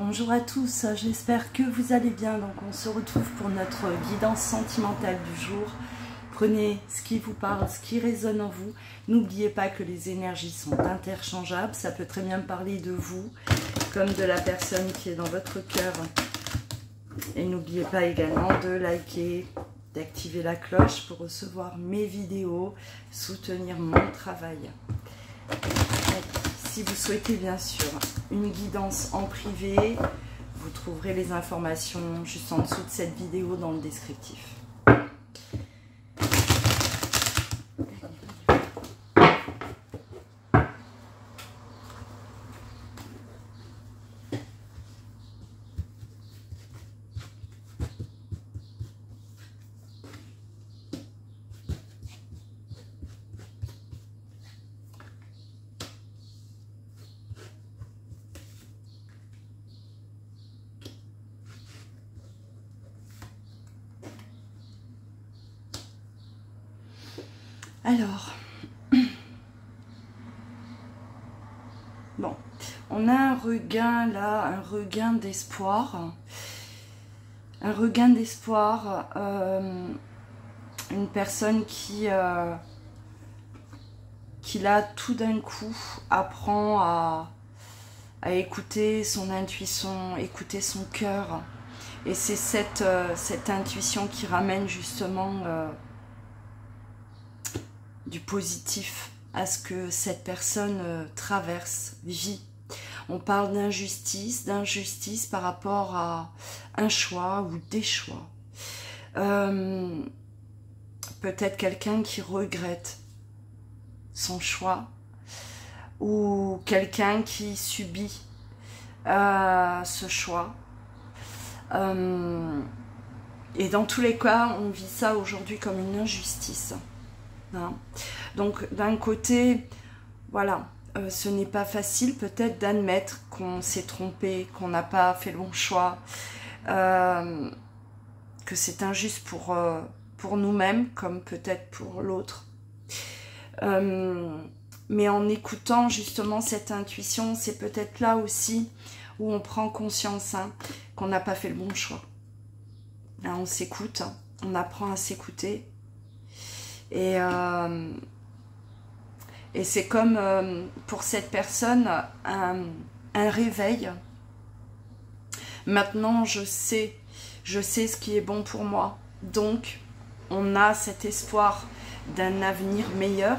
Bonjour à tous, j'espère que vous allez bien. Donc on se retrouve pour notre guidance sentimentale du jour. Prenez ce qui vous parle, ce qui résonne en vous. N'oubliez pas que les énergies sont interchangeables. Ça peut très bien parler de vous comme de la personne qui est dans votre cœur. Et n'oubliez pas également de liker, d'activer la cloche pour recevoir mes vidéos, soutenir mon travail. Si vous souhaitez bien sûr une guidance en privé, vous trouverez les informations juste en dessous de cette vidéo dans le descriptif. Alors, bon, on a un regain là, un regain d'espoir. Un regain d'espoir, une personne qui là tout d'un coup apprend à écouter son intuition, écouter son cœur. Et c'est cette intuition qui ramène justement du positif à ce que cette personne traverse, vit. On parle d'injustice par rapport à un choix ou des choix. Peut-être quelqu'un qui regrette son choix ou quelqu'un qui subit ce choix. Et dans tous les cas, on vit ça aujourd'hui comme une injustice. Hein. Donc d'un côté, voilà, ce n'est pas facile peut-être d'admettre qu'on s'est trompé, qu'on n'a pas fait le bon choix, que c'est injuste pour nous-mêmes comme peut-être pour l'autre. Mais en écoutant justement cette intuition, c'est peut-être là aussi où on prend conscience qu'on n'a pas fait le bon choix. Là, on s'écoute, on apprend à s'écouter. Et c'est comme pour cette personne un réveil. Maintenant, je sais ce qui est bon pour moi. Donc, on a cet espoir d'un avenir meilleur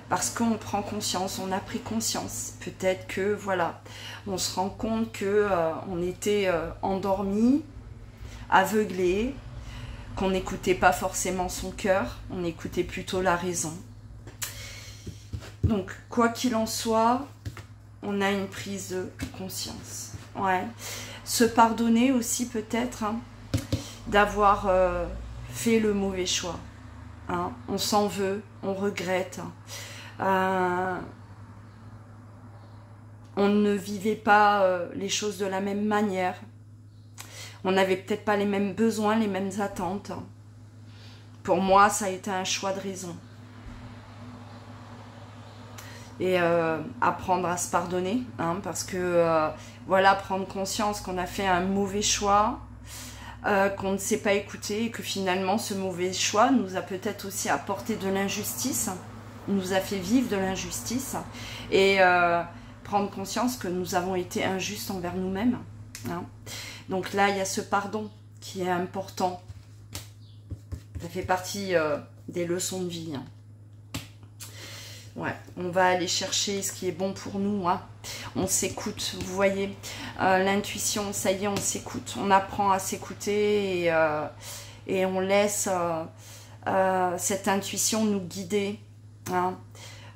parce qu'on prend conscience, on a pris conscience. Peut-être que, voilà, on se rend compte qu'on était endormi, aveuglé, qu'on n'écoutait pas forcément son cœur, on écoutait plutôt la raison. Donc, quoi qu'il en soit, on a une prise de conscience. Ouais. Se pardonner aussi peut-être d'avoir fait le mauvais choix. On s'en veut, on regrette. On ne vivait pas les choses de la même manière. On n'avait peut-être pas les mêmes besoins, les mêmes attentes. Pour moi, ça a été un choix de raison. Et apprendre à se pardonner, parce que, voilà, prendre conscience qu'on a fait un mauvais choix, qu'on ne s'est pas écouté, et que finalement, ce mauvais choix nous a peut-être aussi apporté de l'injustice, nous a fait vivre de l'injustice, et prendre conscience que nous avons été injustes envers nous-mêmes. Donc là, il y a ce pardon qui est important. Ça fait partie des leçons de vie. Ouais, on va aller chercher ce qui est bon pour nous. On s'écoute, vous voyez. L'intuition, ça y est, on s'écoute. On apprend à s'écouter et on laisse cette intuition nous guider.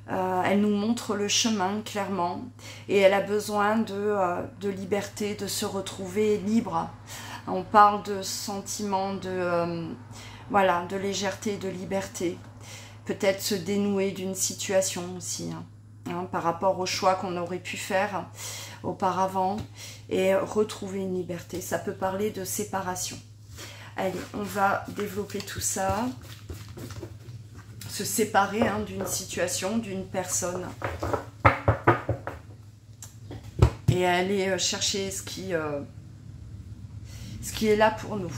Elle nous montre le chemin clairement et elle a besoin de liberté, de se retrouver libre. On parle de sentiment voilà, de légèreté, de liberté. Peut-être se dénouer d'une situation aussi, par rapport au choix qu'on aurait pu faire auparavant et retrouver une liberté. Ça peut parler de séparation. Allez, on va développer tout ça. Se séparer d'une situation, d'une personne. et aller chercher ce qui est là pour nous.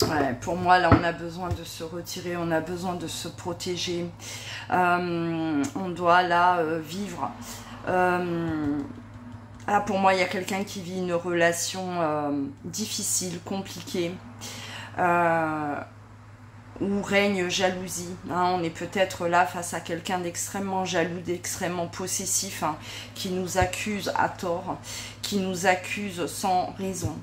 Ouais, pour moi, là, on a besoin de se retirer, on a besoin de se protéger. On doit, là, vivre. Là, pour moi, il y a quelqu'un qui vit une relation difficile, compliquée, où règne jalousie. Hein. On est peut-être là face à quelqu'un d'extrêmement jaloux, d'extrêmement possessif, hein, qui nous accuse à tort, qui nous accuse sans raison.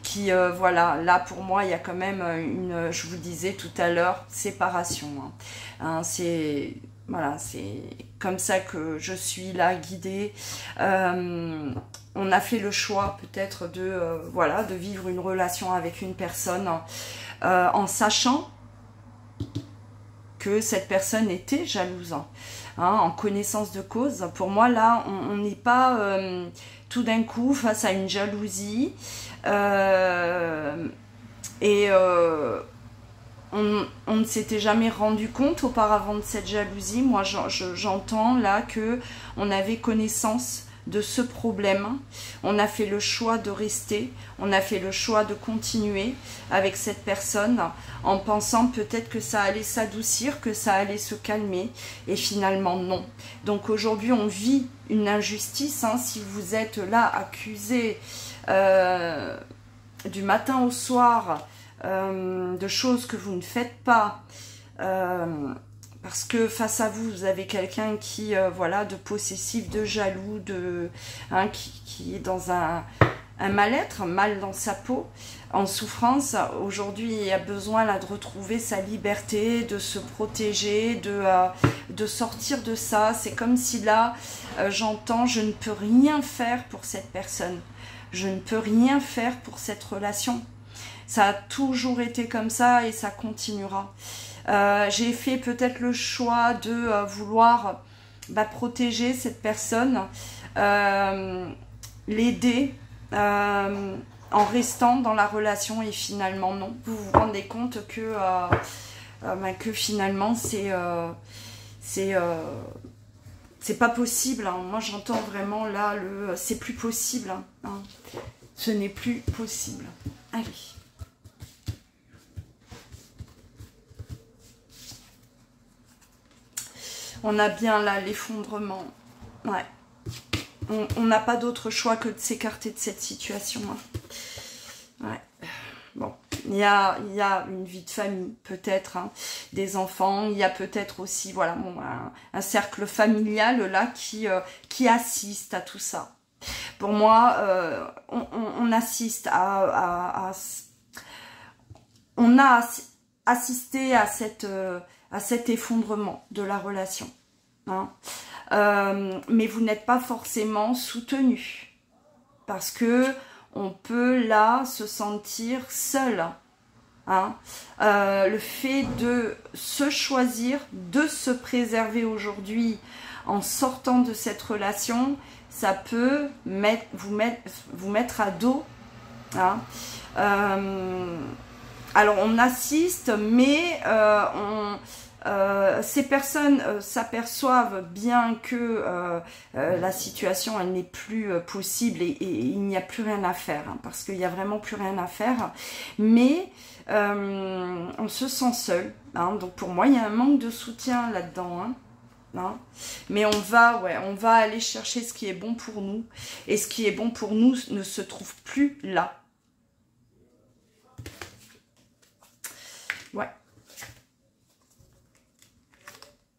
Qui, voilà, là pour moi, il y a quand même une, je vous disais tout à l'heure, séparation. Hein, c'est, voilà, c'est comme ça que je suis là, guidée. On a fait le choix peut-être de, voilà, de vivre une relation avec une personne en sachant que cette personne était jalouse. Hein, en connaissance de cause. Pour moi, là, on n'est pas tout d'un coup face à une jalousie et on ne s'était jamais rendu compte auparavant de cette jalousie. Moi, j'entends là que on avait connaissance de ce problème. On a fait le choix de rester, on a fait le choix de continuer avec cette personne en pensant peut-être que ça allait s'adoucir, que ça allait se calmer, et finalement non. Donc aujourd'hui on vit une injustice, hein, si vous êtes là accusé du matin au soir de choses que vous ne faites pas, parce que face à vous, vous avez quelqu'un qui, voilà, de possessif, de jaloux, hein, qui est dans un mal-être, mal dans sa peau, en souffrance. Aujourd'hui, il a besoin là de retrouver sa liberté, de se protéger, de sortir de ça. C'est comme si là, j'entends, je ne peux rien faire pour cette personne. Je ne peux rien faire pour cette relation. Ça a toujours été comme ça et ça continuera. J'ai fait peut-être le choix de vouloir protéger cette personne, l'aider en restant dans la relation, et finalement non. Vous vous rendez compte que finalement c'est pas possible. Hein. Moi j'entends vraiment là c'est plus possible. Hein. Ce n'est plus possible. Allez. On a bien là l'effondrement. Ouais. On n'a pas d'autre choix que de s'écarter de cette situation. Hein. Ouais. Bon. Il y a une vie de famille, peut-être, hein, des enfants. Il y a peut-être aussi, voilà, bon, un cercle familial là qui assiste à tout ça. Pour moi, on assiste on a assisté à cet effondrement de la relation. Hein. Mais vous n'êtes pas forcément soutenu. Parce que on peut là se sentir seul. Hein. Le fait de se choisir, de se préserver aujourd'hui en sortant de cette relation, ça peut vous mettre à dos. Hein. Alors on assiste, mais ces personnes s'aperçoivent bien que la situation elle n'est plus possible et il n'y a plus rien à faire, hein, parce qu'il n'y a vraiment plus rien à faire, mais on se sent seul, hein, donc pour moi il y a un manque de soutien là-dedans, hein. Hein. Mais on va aller chercher ce qui est bon pour nous, et ce qui est bon pour nous ne se trouve plus là. Ouais.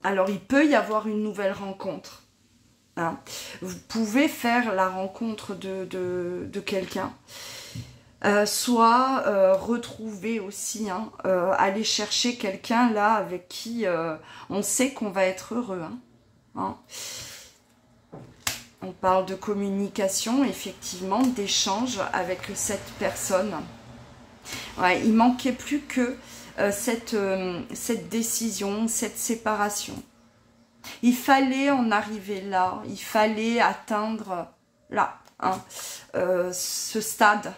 Alors, il peut y avoir une nouvelle rencontre. Hein. Vous pouvez faire la rencontre de quelqu'un. Soit retrouver aussi, hein, aller chercher quelqu'un là avec qui on sait qu'on va être heureux. Hein. Hein. On parle de communication, effectivement, d'échange avec cette personne. Ouais, il manquait plus que cette décision, cette séparation. Il fallait en arriver là, il fallait atteindre là, hein, ce stade.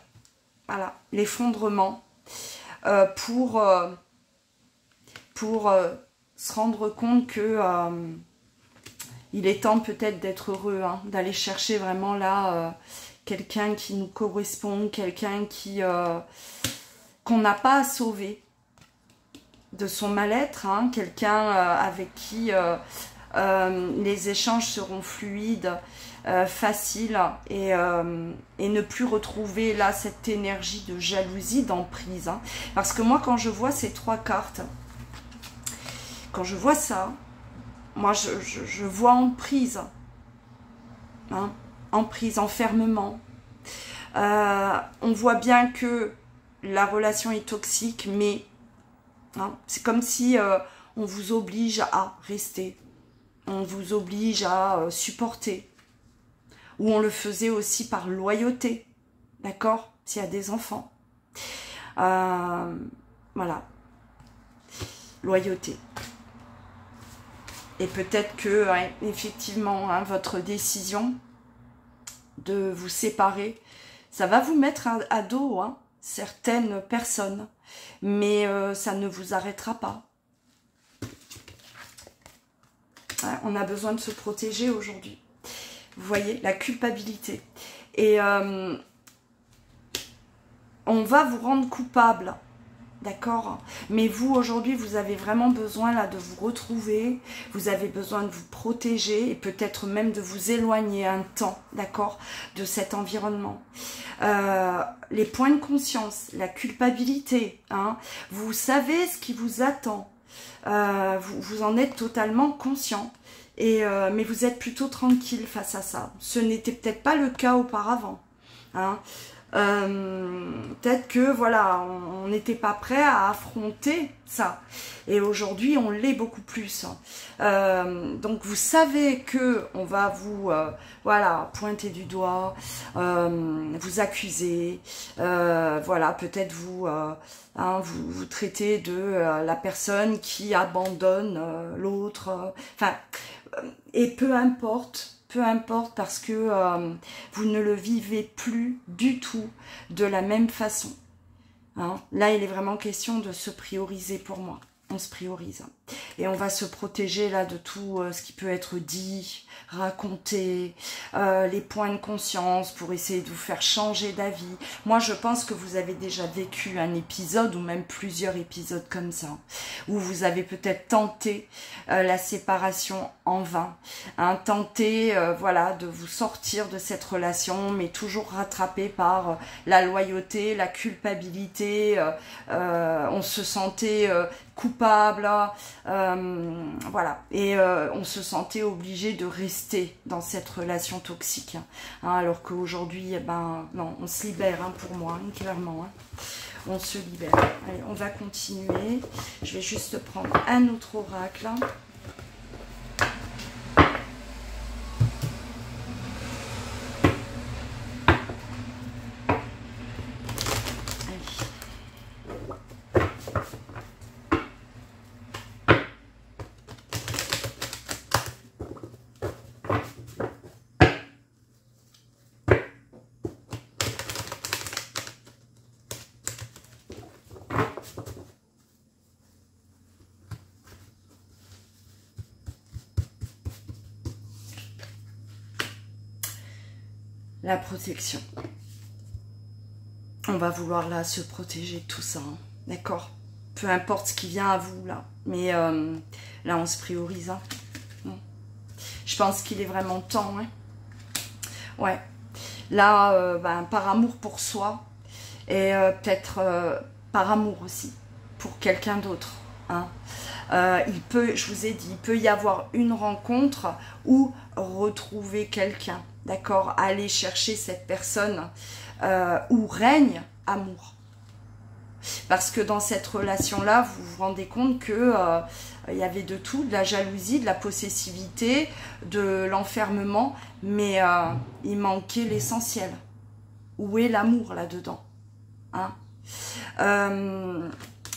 Voilà, l'effondrement pour se rendre compte que il est temps peut-être d'être heureux, hein, d'aller chercher vraiment là quelqu'un qui nous correspond, quelqu'un qui qu'on n'a pas à sauver de son mal-être, hein, quelqu'un avec qui les échanges seront fluides, facile et ne plus retrouver là cette énergie de jalousie, d'emprise. Hein. Parce que moi, quand je vois ces 3 cartes, quand je vois ça, moi je vois emprise, hein, emprise, enfermement. On voit bien que la relation est toxique, mais hein, c'est comme si on vous oblige à rester, on vous oblige à supporter. Ou on le faisait aussi par loyauté, d'accord, s'il y a des enfants. Voilà, loyauté. Et peut-être que, ouais, effectivement, hein, votre décision de vous séparer, ça va vous mettre à dos, hein, certaines personnes, mais ça ne vous arrêtera pas. Ouais, on a besoin de se protéger aujourd'hui. Vous voyez, la culpabilité. Et on va vous rendre coupable, d'accord? Mais vous, aujourd'hui, vous avez vraiment besoin là de vous retrouver. Vous avez besoin de vous protéger et peut-être même de vous éloigner un temps, d'accord, de cet environnement. Les points de conscience, la culpabilité, hein, vous savez ce qui vous attend. Vous en êtes totalement conscient. Mais vous êtes plutôt tranquille face à ça. Ce n'était peut-être pas le cas auparavant. Hein. Peut-être que voilà, on n'était pas prêt à affronter ça. Et aujourd'hui, on l'est beaucoup plus. Donc vous savez que on va vous voilà, pointer du doigt, vous accuser, voilà, peut-être vous hein, vous traitez de la personne qui abandonne l'autre. Enfin, et peu importe parce que vous ne le vivez plus du tout de la même façon. Hein. Là, il est vraiment question de se prioriser pour moi. On se priorise. Et on va se protéger là de tout ce qui peut être dit, raconté, les points de conscience pour essayer de vous faire changer d'avis. Moi, je pense que vous avez déjà vécu un épisode ou même plusieurs épisodes comme ça, où vous avez peut-être tenté la séparation en vain, hein, tenté voilà, de vous sortir de cette relation, mais toujours rattrapé par la loyauté, la culpabilité, on se sentait coupable, voilà, et on se sentait obligé de rester dans cette relation toxique, hein, alors qu'aujourd'hui, eh ben, non, on se libère, hein, pour moi, hein, clairement, hein, on se libère. Allez, on va continuer, je vais juste prendre un autre oracle. La protection. On va vouloir là se protéger de tout ça, hein, d'accord? Peu importe ce qui vient à vous là, mais là on se priorise. Hein. Je pense qu'il est vraiment temps. Hein. Ouais. Là, ben, par amour pour soi et peut-être par amour aussi pour quelqu'un d'autre. Hein. Je vous ai dit, il peut y avoir une rencontre ou retrouver quelqu'un, d'accord, aller chercher cette personne où règne amour. Parce que dans cette relation-là, vous vous rendez compte que il y avait de tout, de la jalousie, de la possessivité, de l'enfermement, mais il manquait l'essentiel. Où est l'amour là-dedans, hein?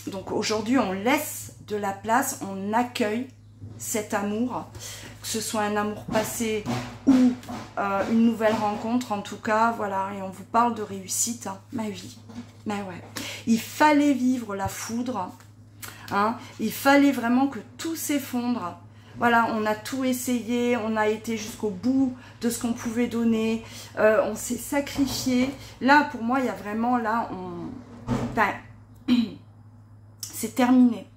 Donc aujourd'hui, on laisse de la place, on accueille cet amour, que ce soit un amour passé ou une nouvelle rencontre, en tout cas, voilà, et on vous parle de réussite, hein, ma vie, mais ouais, il fallait vivre la foudre, hein, il fallait vraiment que tout s'effondre, voilà, on a tout essayé, on a été jusqu'au bout de ce qu'on pouvait donner, on s'est sacrifié, là, pour moi, il y a vraiment, là, c'est terminé,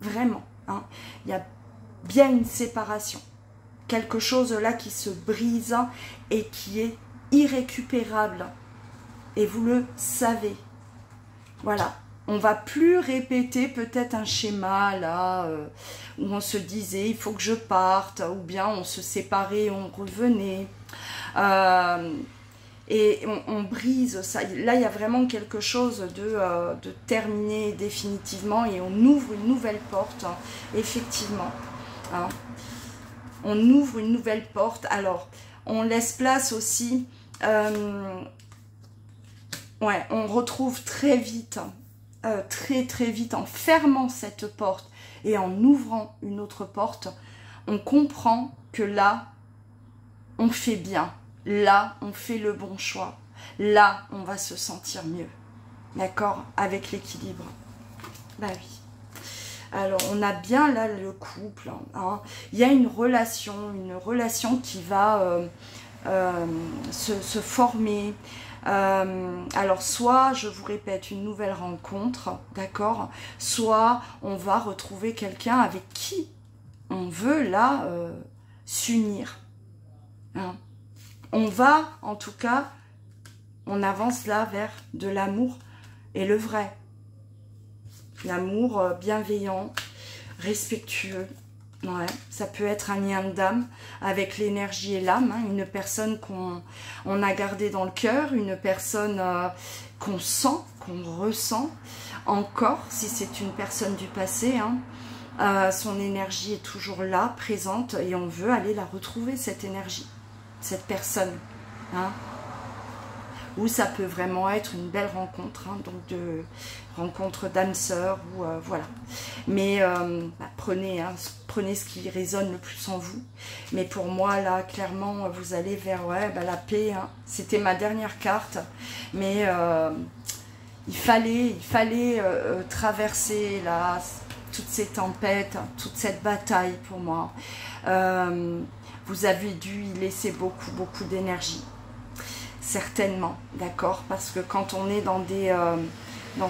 vraiment, hein. Il y a bien une séparation, quelque chose là qui se brise et qui est irrécupérable, et vous le savez, voilà. On va plus répéter peut-être un schéma là où on se disait il faut que je parte, ou bien on se séparait, on revenait, et on brise ça. Là il y a vraiment quelque chose de terminé définitivement, et on ouvre une nouvelle porte, hein, effectivement, hein. On ouvre une nouvelle porte. Alors on laisse place aussi, ouais, on retrouve très vite, très vite, en fermant cette porte et en ouvrant une autre porte, on comprend que là, on fait bien, là, on fait le bon choix, là, on va se sentir mieux, d'accord, avec l'équilibre. Bah oui. Alors, on a bien là le couple, hein. Il y a une relation qui va se former. Alors soit, je vous répète, une nouvelle rencontre, d'accord, soit on va retrouver quelqu'un avec qui on veut là s'unir, hein. On va, en tout cas, on avance là vers de l'amour, et le vrai, l'amour bienveillant, respectueux. Ouais, ça peut être un lien d'âme avec l'énergie et l'âme, hein, une personne qu'on a gardée dans le cœur, une personne qu'on sent, qu'on ressent encore, si c'est une personne du passé, hein, son énergie est toujours là, présente, et on veut aller la retrouver, cette énergie, cette personne, hein. Ou ça peut vraiment être une belle rencontre, hein, donc de rencontre d'âme sœur, ou voilà. Mais prenez ce qui résonne le plus en vous. Mais pour moi, là, clairement, vous allez vers la paix, hein. C'était ma dernière carte, mais il fallait traverser là toutes ces tempêtes, toute cette bataille pour moi. Vous avez dû y laisser beaucoup d'énergie. Certainement, d'accord, parce que quand on est dans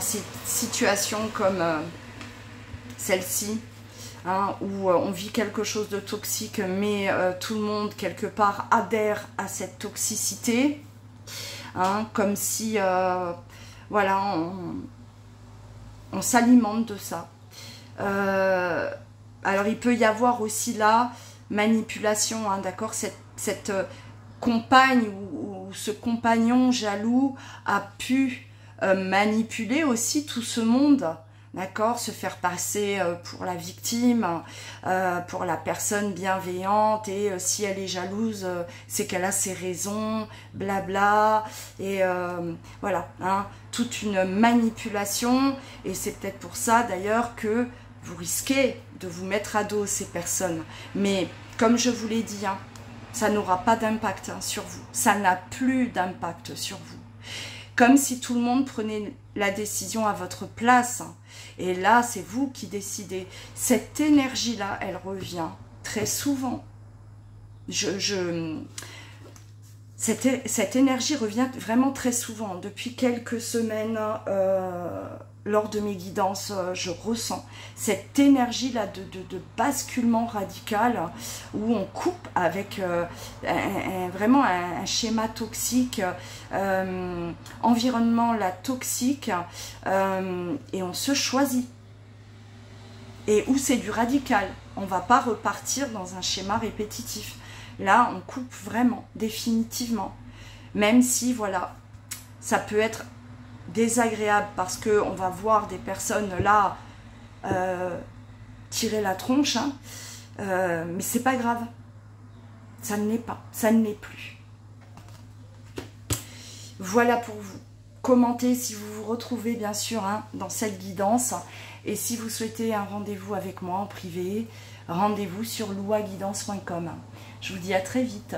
ces situations comme celle-ci, hein, où on vit quelque chose de toxique, mais tout le monde quelque part adhère à cette toxicité, hein, comme si voilà, on s'alimente de ça. Alors il peut y avoir aussi là manipulation, hein, d'accord, cette compagne ou ce compagnon jaloux a pu manipuler aussi tout ce monde, d'accord, se faire passer pour la victime, pour la personne bienveillante, et si elle est jalouse, c'est qu'elle a ses raisons, blabla, et voilà, hein, toute une manipulation, et c'est peut-être pour ça d'ailleurs que vous risquez de vous mettre à dos ces personnes, mais comme je vous l'ai dit, hein, ça n'aura pas d'impact, hein, sur vous. Ça n'a plus d'impact sur vous. Comme si tout le monde prenait la décision à votre place. Et là, c'est vous qui décidez. Cette énergie-là, elle revient très souvent. Cette énergie revient vraiment très souvent. Depuis quelques semaines, lors de mes guidances, je ressens cette énergie-là de basculement radical, où on coupe avec vraiment un schéma toxique, environnement là toxique, et on se choisit. et où c'est du radical. On ne va pas repartir dans un schéma répétitif. Là, on coupe vraiment, définitivement. Même si, voilà, ça peut être désagréable parce qu'on va voir des personnes là tirer la tronche, hein, mais c'est pas grave. Ça ne l'est pas, ça ne l'est plus. Voilà pour vous. Commentez si vous vous retrouvez bien sûr hein, dans cette guidance. Et si vous souhaitez un rendez-vous avec moi en privé, rendez-vous sur louaguidance.com. Je vous dis à très vite.